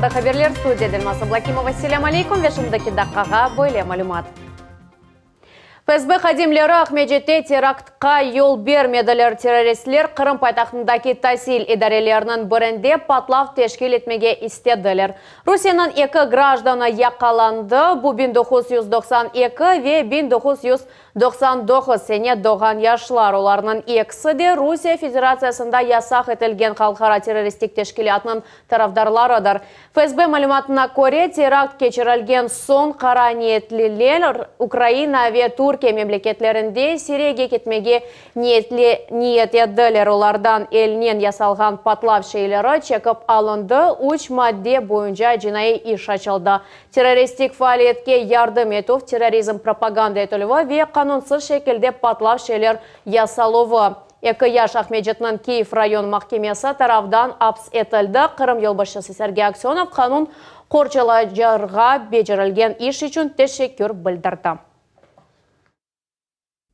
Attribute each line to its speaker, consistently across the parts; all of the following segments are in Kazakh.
Speaker 1: Саламатта хаберлер студиядан Маса Блакимова. Ассаляму алейкум. Вешімдікі даққаға бойле малюмат. ФСБ қадимлері Ахмеджетте терактқа yol бермеділер. Террористлер Қырым пайтақтындaki тасил идарелерінің бірінде патлав тешкил етмеге истеділер. Русияның 2 гражданы яқаланды. Бұл 1992 ве 1999 сене доған яшылар. Оларының екісі де Русия Федерациясында ясақ етілген қалқара террористік тешкилятының тарафдарларыдыр. ФСБ малюматына көре теракт кечірілген сон қара ниетлілер Украина ве Түркия мемлекетлерінде Сирияге кетмеге ниет еділер. Олардан елінен ясалған патлав шейлері чекіп алынды. 3 мадде бойынша жинайы иш açıldı. Terroristik faaliyetке yardım etу, terrorizm propaganda etілуі ve kanуnsыз şekilde патлав шейлер ясалуы. 2 yaş Ахмеджеттің Киев район mahkemesi tarafdan апс етілді. Қырым елбасшысы Сергей Аксенов kanun қорчалажарға бежірілген иш үшін teşekkür білдірді.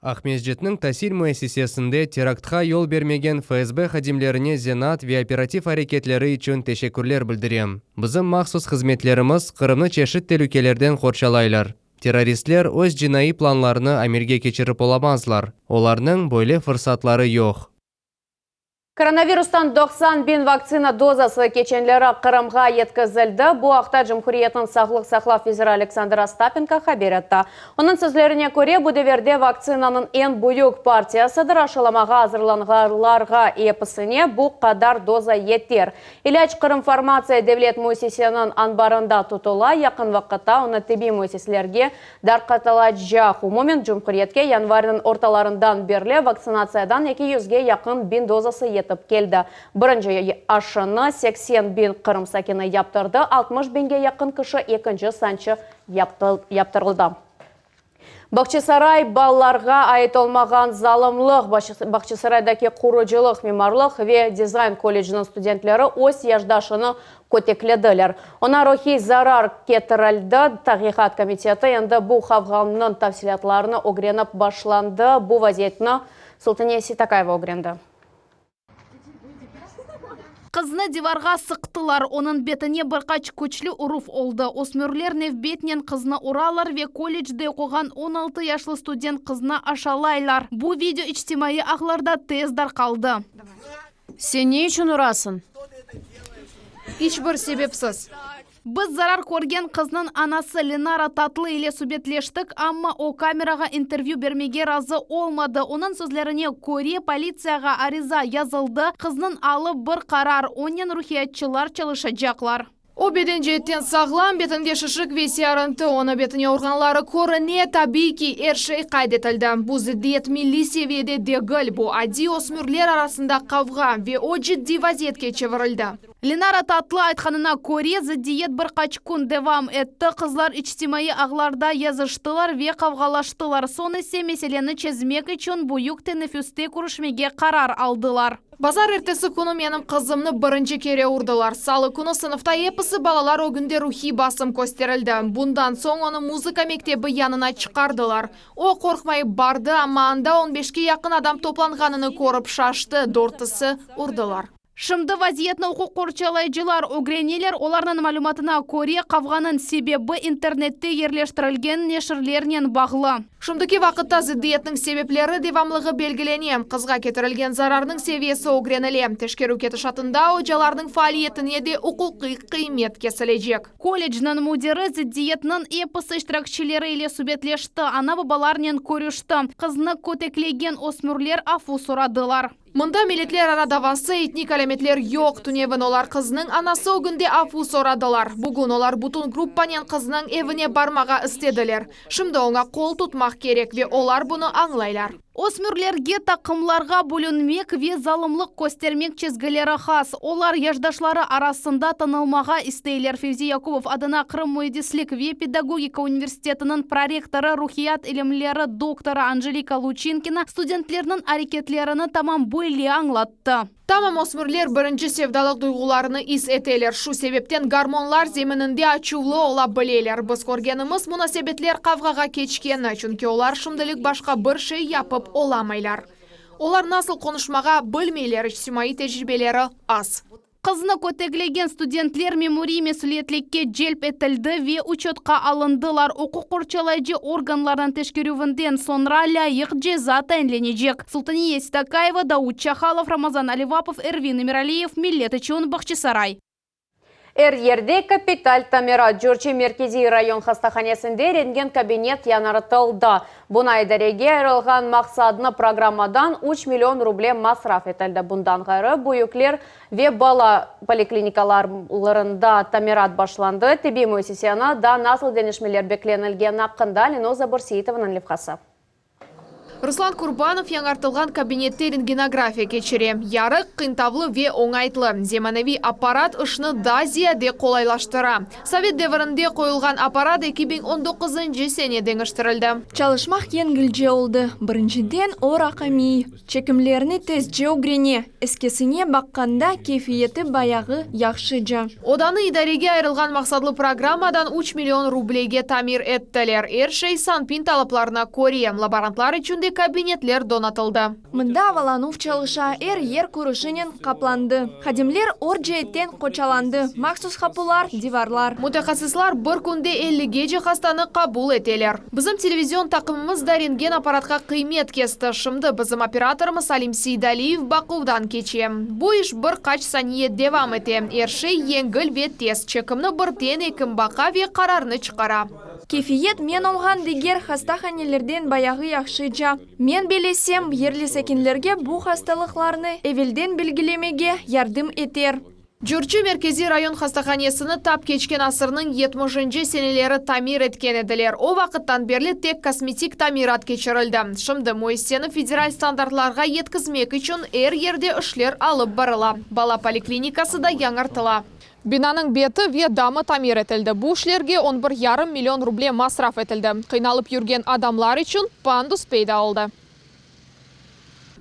Speaker 2: Ахмеджеттің тасил müessesesінде терактқа yol бермеген ФСБ хадимлеріне Зенат ве оператив әрекетлері үшін тешекүрлер білдірем. Біздің мақсус қызметлеріміз Қырымны чешіт өлкелерден қоршалайлар. Террористлер өз жинайы планларыны Амерге кечіріп оламазлар. Оларның бөле фырсатлары жоқ.
Speaker 1: Коронавирустан 90 bin vaktsina dozası keçenlері Қырымға еткізілді. Бұл ақта Cumhuriyet'in Sağlık Saqlao Viziri Aleksandr Остапенко haber etті. Onun sözlerine göre bu devirde vaksinanın en büyük partiyasıdır. Aşılamağa hazırlanğanlarga epısine bu kadar doza yeter. İlaç Qırım Farmasiya Devlet müessesesinin anbarında tutula, yakın vaqtda onu tibbi müesseselerge tarqatılacaq. Umumen Cumhuriyet'e yanvarın ortalarından beri vaksinatsiyadan 200'ge yakın bin dozası yetip keldi. Birinci aşını 80 bin Qırım sakini yaptırdı. 60 binge yakın kişi ikinci sançı yaptırıldı. Бақчасарай балаларға ait olmağan залымлық Бақчасарайдaki құруcılık, мемарлық ve дизайн колледжінің студентлері өз яждашыны көтекледілер. Ona ruhi zarar ketirildi. Tağiqat komiteti енді bu xavğanның tafsilatlarını öğrenip başlandı. Bu vaziyetini Sultaniya Ситакаева öğrendi.
Speaker 3: Қызны диварға сықтылар, оның бетіне бірқач көчлі ұруф олды. Осмөрлер невбетнен қызны ұралар ве колледжде оқыған 16 яшлы студент қызны ашалайлар. Бұл видео ичтимайы ағларда тездар қалды.
Speaker 4: Сен не үшін ұрасың?
Speaker 3: Ешбір себепсіз. Біз зарар көрген қызның анасы Ленара Татлы ile сөбетлештік, амма о камераға интервью бермеге разы олмады. Оның сөзлеріне көре полицияға ариза yazılды. Қызның алып бір қарар, онен рухиятчылар çalışacaklar.
Speaker 4: O beden jetten sağlam, betinde şişik ve siyarıntı, onu betine organları körüne tabii ki her şey kaydetildi. Bu ziddiyet milli seviyede değil, bu adi osmürler arasında kavga ve o ciddi vaziyetke çevirildi.
Speaker 3: Ленара Татлы айтқанына көре ziddiyet birkaç kun devam etti. Kızlar içtimai ağlarda yazıştılar ve kavgalaştılar. Son ise meseleni çözmek için büyük teneffüste görüşmege karar aldılar.
Speaker 4: Bazar ertesi kunu benim kızımны birinci kere urdular. Salı kunu sınıfta episi balalar o günde ruhi basım gösterildi. Bundan son onu muzika mektebi yanına çıkardılar. O korkmayıp bardı ama anda 15'ke yakın adam toplanğanını korup şaştı. Dörtisi urdular.
Speaker 3: Шымды вазиетні оқу қорчалайчылар өгренелер оларның малюматына көре қавғанын себебі интернетте ерлештірілген нешірлерінен бағылы.
Speaker 4: Шымдыки вақытта зиддиетнің себеплері девамлығы белгілене. Қызға кетірілген зарарның севиесі өгренеле. Тешкеру кеті шатында өжалардың фаалиетіне де ұқуқи қимет кесілежек.
Speaker 3: Колледжнің мудері зиддиетнің епісі іштіракшілері ile сөбетлешті. Ана бабаларнен көрішті. Қызны көтеклеген осмүрлер афу сұрадылар.
Speaker 4: Мұнда милетлер арадавасы этник әлеметлер yok. Түневін олар қызның анасы өгінде афу сорадылар. Бүгін олар бұтын группанен қызның evine бармаға істеділер. Шымды оңа қол тұтмақ керек ве олар бұны аңлайлар.
Speaker 3: Осмүрлерге тақымларға бөлінмек ве залымлық көстермек чезгілері хас. Олар яждашлары арасында танылмаға істейлер. Февзи Якубов адына Қырым Муедислік ве педагогика университетінің проректоры рухият илімлері доктора Анжелика Лучинкина студенттерінің әрекетлеріні тамам бөлі аңлатты.
Speaker 4: Tamam osmüрлер бірінші sevdalık duygularını is eteler. Şu sebepten garmonlar zemininde açuvlu ola bileyler. Biz көргенimiz münasebetler kavgaga keçkeni. Çünkü olar şimdilik başka bir şey yapıp olamaylar. Olar nasıl konuşmaga bilmeyler, içtimai tecrübeleri az.
Speaker 3: Қызны көтеглеген студентлер мемори месулиетлекке желп етілді ве учетқа алындылар. Оқу қорчалайжы органлардан тешкерювінден sonra лайық жеза тәйінленежек. Султания Стакаева, Дауд Чахалов, Рамазан Аливапов, Эрвин Эмиралиев, Миллет Ичон, Бахчисарай.
Speaker 1: Эр-ерде капиталь Тамират Джурчи меркези район хастаханесінде рентген кабинет янарытылды. Бұнай дәреге айрылған мақсадны программадан 3 миллион рублем масраф етілді. Бұндан ғайры бұйыклер ве бала поликлиникаларында Тамират башланды. Тебе мөсесияна да насыл денешмелер бекленілген ақында Леноза Бурсиетованың левқасы.
Speaker 4: Руслан Курбанов яңартылған кабинетте рентгенография кечере. Ярық, қиынтаблы ве оңайтлы. Земаневи аппарат ұшны да зияде қолайлаштыра. Совет дәвірінде қойылған аппарат 2019 сене деңіштірілді.
Speaker 5: Çalışmak yengilce oldu. Birinciden o rakami. Çekimlerini tezce ogreне. Eskesine bakkanda keyfiyeti bayağı yaxşıca.
Speaker 4: Odаны идареге айрылған мақсадлы программадан 3 миллион рублейге тамир еттілер. Эршей санпин талапларына көре. Лаборантлар үшінде кабинетлер донатылды.
Speaker 5: Мында аваланув çalışа ер kuruşinin капланды. Хадимлер орджеттен қочаланды. Максус хапулар, диварлар.
Speaker 4: Мутахассислар бір күнде 50-ге же хастаны қабул етелер. Бізім телевизион тақымымыз да рентген аппаратқа қимет кесті. Шымды бізім операторымыз Алим Сейдалиев бақудан кече. Бұ іш бір қач сание девам ете. Ершей еңгіл ве тез. Чекімні бір тен екім бақа ве қарарны чықара.
Speaker 5: Кефиет мен олған дегер хастаханелерден баяғы яқшыжа. Мен белесем, ерлі сәкенлерге бұ хасталықларны эвелден білгілемеге ярдым етер.
Speaker 4: Джурчи меркези район хастаханесіні тап кечкен асырның 70-ші сенелері тамир еткен еділер. О вақыттан берлі тек косметик тамират кечірілді. Шымды Мойсені федераль стандартларға еткізмек үшін ер-ерде үшлер алып барыла. Бала поликлиникасы да яңартыла. Бинаның беті ве дамы тамир етілді. Бұл ішлерге 11,5 миллион рубле масраф етілді. Қиналып жүрген адамлар үшін пандус пейда олды.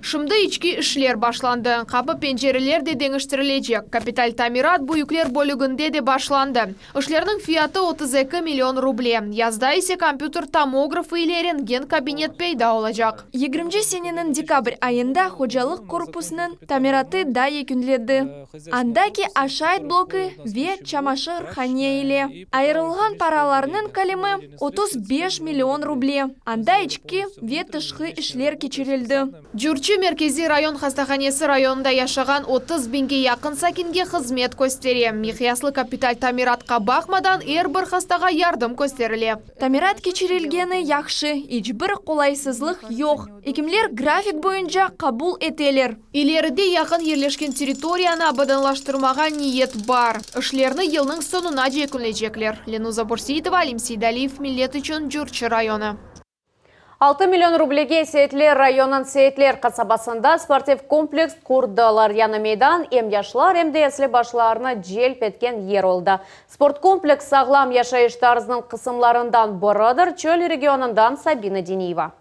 Speaker 4: Шымды ички ішлер башланды. Қапы пенжерелер де деңіштірілечек. Капиталь тамират бұйыклер бөлігінде де башланды. Ішлерінің фияты 32 миллион рубле. Язда есе компьютер томографы или рентген кабинет пейда олacak.
Speaker 5: 20 сененің декабрь айында хожалық корпусының тамираты да екінледі. Андаки ашайт блоки ве чамашыр хане иле. Айрылған параларының калимы 35 миллион рубле. Анда ички ве тышқы ішлер кечерелді.
Speaker 4: Джурчи меркези район хастаханесі районында яшаған 30 бинге яқын сакинге қызмет көстере. Михияслы капиталь тамиратқа бақмадан бір хастаға ярдым көстеріле.
Speaker 5: Тамират кечерелгені яқшы, ичбір қолайсызлық йоқ. Екімлер график бойынша қабул етелер.
Speaker 4: Илеріде яқын ерлешкен территорияны абаданлаштырмаға ниет бар. Ішлерні елнің сонына жекінлечеклер. Ленуза Бурсиетова, Алим Сейдалиев, Миллет Ичон, Джурчи районы.
Speaker 1: 6 миллион рублеге Сейтлер районын Сейтлер қасабасында спортив комплекс құрдылар. Яны мейдан ем яшлар, ем деяслі башларына желп еткен ер олды. Спорт комплекс сағлам яшайыштарызның қысымларындан бұрыдыр, чөл регионындан Сабина Денеева.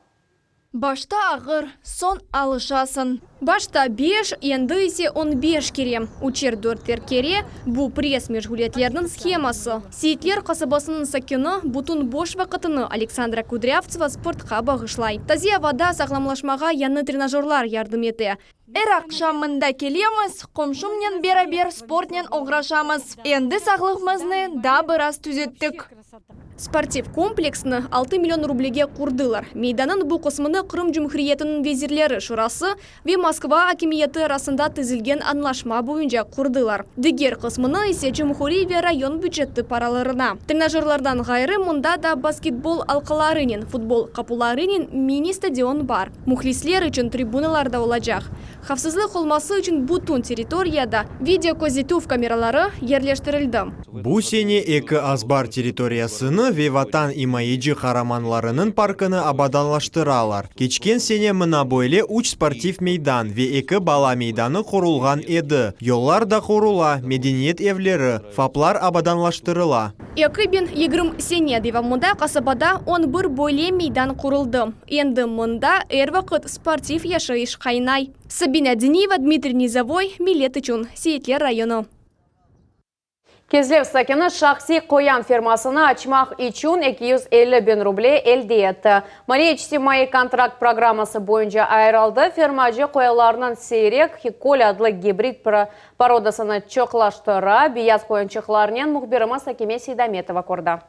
Speaker 5: Башта ағыр, сон алышасын. Башта 5, енді есе 15 кере. Учер 4 кере бұ пресс межгулетлерінің схемасы. Сейтлер қасабасының сакені бұтын бош вақытыны Александра Кудрявцева спортқа бағышлай. Тазия вада сағламлашмаға яны тренажерлар ярдым еті. Ақшамында келеміз, қомшымнен бері спортнен оғрашамыз. Енді сағлығымызны да біраз түзеттік. Спортив комплексны 6 миллион рублеге құрдылар. Мейданын бұл қосмыны Қырым Жұмхриетінің везирлері шурасы ве Москва акимиеті арасында тізілген анлашма бойынша құрдылар. Дегер қосмыны есе Жұмхури ве район бюджетті параларына. Тренажерлардан ғайры мұнда да баскетбол алқаларынен, футбол қапуларынен мини-стадион бар. Мухлислер үшін трибуналарда олacak. Хавсызлық olması үшін бұтын территорияда видеокозитив камералары ерлештірілді.
Speaker 6: Бұл сене екі азбар территориясыны ве ватан имайыжы қараманларының паркыны абаданлаштыралар. Кечкен сене мына бойле уч спортив мейдан ве екі бала мейданы құрылған еді. Yollar да құрула, медениет евлері, фаплар абаданлаштырыла.
Speaker 5: Екі бен 20 сене девамында қасабада 11 бойле мейдан құрылды. Енді мұнда вақыт спортив яшайыш қайнай. Сабина Денеева, Дмитрий Низовой, Миллет Ичон, Сейтлер районы.
Speaker 1: Кезлев Сакені шақси қоян фермасына açmaq için 250 bin рублей elde etti. Maliye İçtimai kontrakt programması boyunca ayrıldı. Fermacı qoyalarının seyrek Hikol adlı gibrid parodasını çoqlaştıra, beyaz qoyunçıqlarının muhbirimiz Sakime Seydametova korda.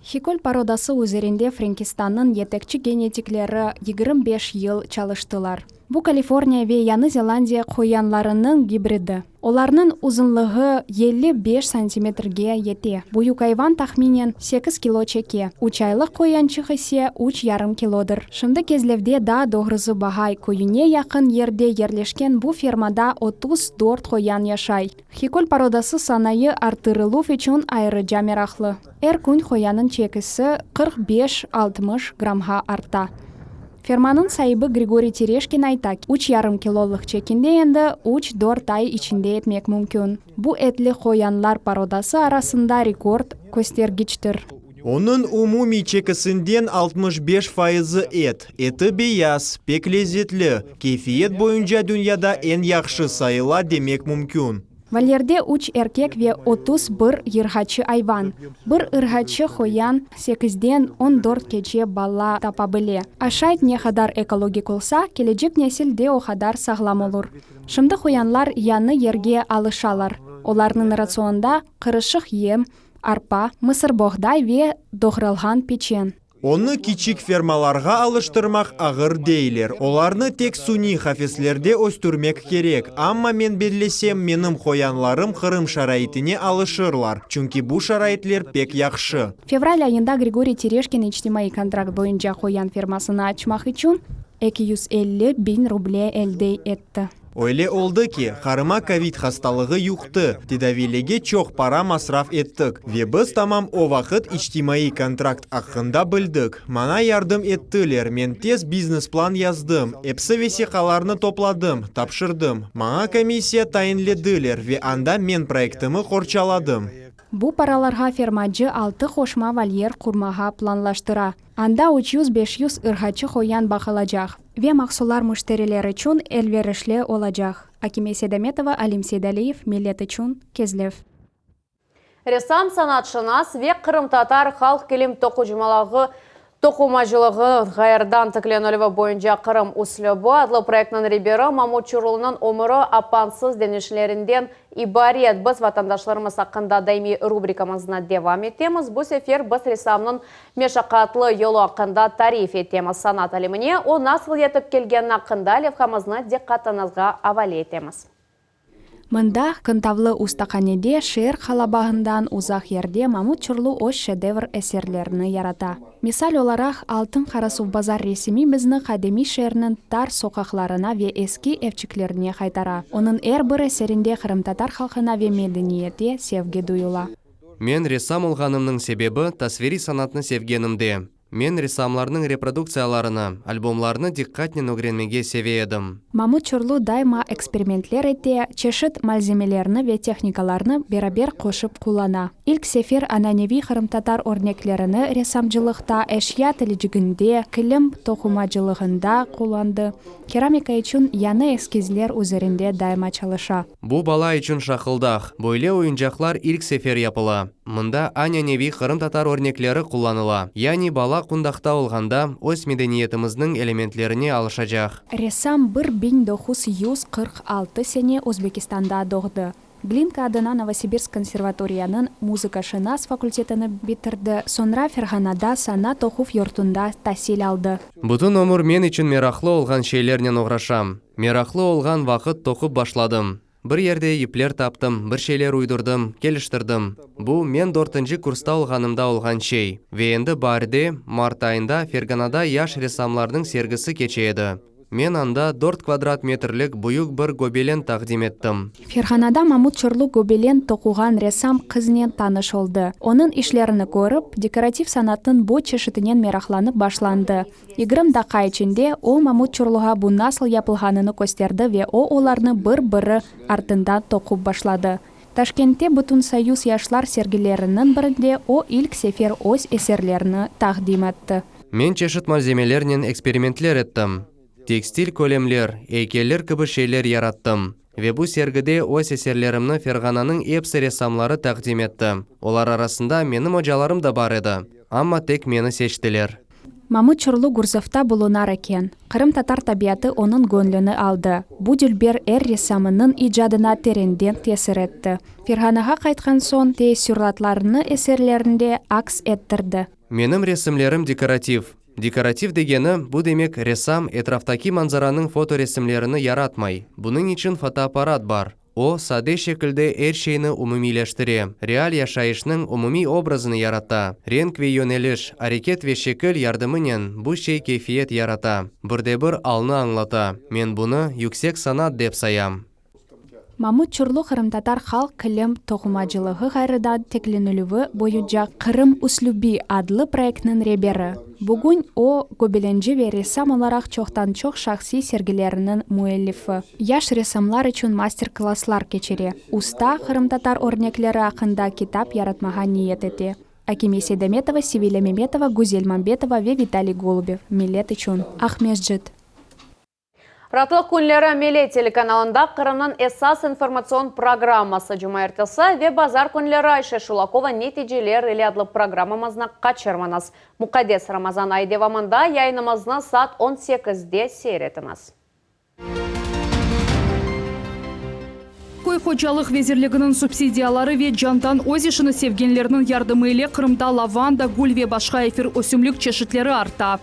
Speaker 7: Хиколь пародасы üzerinde Франкистанның yetekçi genetikleri 25 yıl çalıştılar. Bu Kaliforniya ve Yeni Zellandiya qoyanlarının gibridi. Onların uzunluğu 55 santimetrге yeti. Büyük hayvan tahminen 8 kilo çeki. 3 aylık qoyançıq ise 3,5 kilodur. Şimdi Кезлевде daha doğrusu Bahay köyüne yakın yerde yerleşken bu firmada 34 qoyan yaşay. Hikol parodası sanayı artırılу için ayrıca meraklı. Her gün qoyanın çekisi 45-60 gramға arta. Firmanın sahibi Grigoriy Tereshkin aytak, 3,5 kiloluk çekinde endi 3-4 ay içinde etmek mümkün. Bu etli qoyanlar parodası arasında rekord göstergiçtir.
Speaker 6: Onun umumi çekisinden 65% et. Eti beyaz, pek lezzetli. Keyfiyet boyunca dünyada en yaxşı sayıla demek mümkün.
Speaker 7: Valyerde 3 erkek ve 31 ırgaçı hayvan. Bir ırgaçı qoyan 8'den 14 keçe bala tapabili. Aşayt ne kadar ekologik olsa, gelecek nesil de o kadar sağlam olur. Şimdi qoyanlar yanı yerge alışalar. Onların rasyonda kırışık yem, arpa, mısır boğday ve doğralgan peçen.
Speaker 6: Onu küçük firmalarga alıştırmak ağır değiller. Olarını tek suni hafizlerde östürmek gerek. Ama men belesem benim qoyanlarım Kırım şaraitine alışırlar. Çünkü bu şaraitler pek yaxşı.
Speaker 7: Fevral ayında Grigoriy Tereshkin İçtimai kontrakt boyunca qoyan firmasını açmak için 250 bin ruble elde etti.
Speaker 6: Öyle oldu ki, karıma Covid hastalığı yuktı. Tedavilege çok para masraf ettik. Ve biz tamam o vakit içtimai kontrakt hakkında bildik. Bana yardım ettiler. Men tez biznes plan yazdım. Hepsi vesikalarını topladım, tapşırdım. Bana komissiya tayinlediler ve anda men proyektimi korçaladım.
Speaker 7: Bu paralarga firmacı 6 koşma valyer kurmağa planlaştıra. Anda 300-500 ırgaçı qoyan bakılacak ve mahsullar müşteriler için elverişli olacak. Akime Seydametova, Alim Seydaliyev, Millet için Кезлев.
Speaker 1: Ressam sanatçınaz ve Kırım Tatar halk kilim tokumacılığı gayırdan tıklenölüvü boyunca Kırım Uslubu adlı proyektinin riberi Mamut Çurulunun umuru apansız denişlerinden ibaret. Biz vatandaşlarımız hakkında daimi rubrikamızına devam ettiğimiz. Bu sefer biz ressamның meşakkatlı yolu hakkında tarif ettiğimiz sanat alemine o nasıl yetip kelgen hakkında levhamızını dikkatınızga havale ettiğimiz.
Speaker 7: Mında Kıntavlı Ustakhanede şehir halabağından uzak yerde Mamut Çurlu o şedevr eserlerini yarata. Misal olarak Altın Karasuv Bazar resmi bizni Kademi şehrinin tar sokaklarına ve eski evçiklerine kaytara. Onun her bir eserinde Kırım Tatar halkına ve medeniyete sevgi duyula.
Speaker 2: Men ressam olganımның себебі tasviri sanatны sevgenimde. Men ressamlarның reprodukцияларыны, albomlarını dikkatlen öğrenmege seveyedim.
Speaker 7: Mamut Çurlu daima eksperimentler ete, çeşit malzemelerini ve teknikalarını beraber koşup kullana. İlk sefer ananevi Kırım Tatar örneklerini ressamcılıkta, eşya tiliciginde, kilim tokumacılığında kullandı. Keramika için yeni eskizler üzerinde daima çalışa.
Speaker 2: Bu bala için şakıldak. Böyle oyuncaklar ilk sefer yapıla. Mında ananevi Kırım Tatar örnekleri kullanıla. Yani bala kundakta olganda öz medeniyetimizдің elementlerini alışacak.
Speaker 7: Ressam 1946 sene Özbekistan'da doğdu. Glinka adına Novosibirsk konservatoriyanın muzika-şınas fakültetini bitirdi. Sonra Ferghanada sanat okuv yurtunda tahsil aldı.
Speaker 2: Bütün ömür men için meraklı olgan şeylerle uğraşam. Meraklı olgan vakit tokup başladım. Bir yerde ipler taptım, bir şeyler uydurdum, geliştirdim. Bu men 4. kursta olganımda olgan şey. Ve endi baride, mart ayında Ferghanada yaş ressamlarның sergisi keçeydi. Men anda 4 kvadrat metrlik büyük bir gobelen taqdim ettim.
Speaker 7: Ferghanada Mamut Çurlu gobelen tokugan ressam kıznen tanış oldu. Onun işlerini görüp, dekoratif sanatın bu çeşitinen meraklanıp başlandı. 20 dakika içinde o Mamut Çurluğa bu nasıl yapılganını gösterdi ve o olarını bir-biri ardından tokup başladı. Taşkent'te Bütün Soyuz Yaşlar sergilerinin birinde o ilk sefer öz eserlerini taqdim etti.
Speaker 2: Men çeşit malzemelerle eksperimentler ettim. Tekstil kolemler, heykeller gibi şeyler yarattım. Ве бу сергіде ос эсерлеримні Ферғананың эпсі ресамлары тақдим етті. Олар арасында менің ожаларым да бар еді. Амма тек мені сеçтілер.
Speaker 7: Мамыт Чурлу Гурзовта болунар экен. Кырым татар табиаты onun гөнлүнү алды. Бу дүлбер ресамынын ижадына тереңден тесир этти. Ферғанаға кайткан соң теэссюрлатларыны эсерлеринде акс этtirdi.
Speaker 2: Менің ресімлерім декоратив. Декоратив дегені бұл демек ресам этрафтаки манзараның фоторесімлеріні яратмай. Бұның için фотоаппарат бар. О, саде шекілде әр шейні умумилештіре. Реал яшайышның умуми образыны ярата. Ренк ве йөнеліш, арекет ве шекіл ярдымынен бұл шей кейфиет ярата. Бірде-бір алны аңлата. Мен бұны yüksek санат деп саям.
Speaker 7: Мамыт Чурлу Кырым татар халк килим тоқумачылығы ғайрыдан текленілігі бойынша Кырым Услуби адлы проектнын ребері. Бүгін о гобеленжі ве ресам оларақ чоқтан-чоқ шақси сергілерінің муэллифі. Яш ресамлар үшін мастер-класслар кечере. Уста Кырым татар орнеклері ақында китап яратмаға ниет ете. Акимия Седеметова, Севиля Меметова, Гузель Мамбетова ве Виталий Голубев. Милет үшін. Ахмесджит.
Speaker 1: Ратлық күнлері Меле телеканалында Қырымның эсас информацион программасы жұма ертесі ве базар күнлері Айша Шулакова нетижелер или адлы программамызна қачырманыз. Мұқадес Рамазан айдевамында яйнымызны саат 18-де сейретіміз.
Speaker 3: Көй қожалық везерлігінің субсидиялары ве жантан өзешіні севгенлерінің ярдымы еле Қырымда лаванда, гүл ве башқа эфир өсімлік чешітлері арта.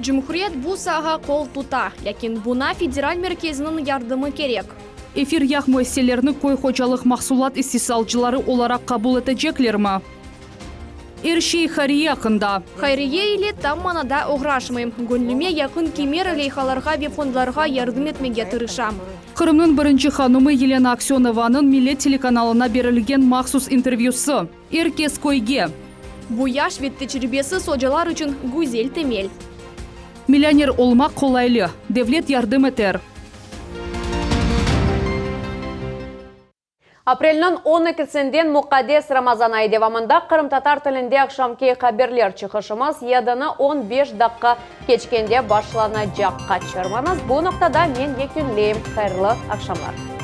Speaker 5: Жумхурiyet bu sağa qol tuta, lakin buna federal merkezinin yardımı gerek.
Speaker 3: Эфир яқ müesselelerini көй қожалық мақсулат истисалчылары olarak kabul edecekler mi? Erşey Xariye hakkında.
Speaker 5: Xayriye ile tam manada uğraşmayım. Gönlüme yakın kemer leyhalarga ve fondlarga yardım etmege tırışam.
Speaker 3: Kırım'ın birinci hanımı Yelena Aksionova'nın Millet telekanalına berilgen mahsus intervyusu. Erkes Koyge.
Speaker 5: Bu yaş ve tecrübesi hocalar için güzel temel.
Speaker 3: Milyoner olmak kolaylı. Devlet yardım eder.
Speaker 1: Апрелінің 12-сінден Мұқадес Рамазан айдевамында Қырым татар тілінде ақшамкей қаберлер чықышымыз едіні 15 даққа кечкенде башлана жаққа чырманыз. Бұл нұқтада мен екінлейім. Қайырлы ақшамлар.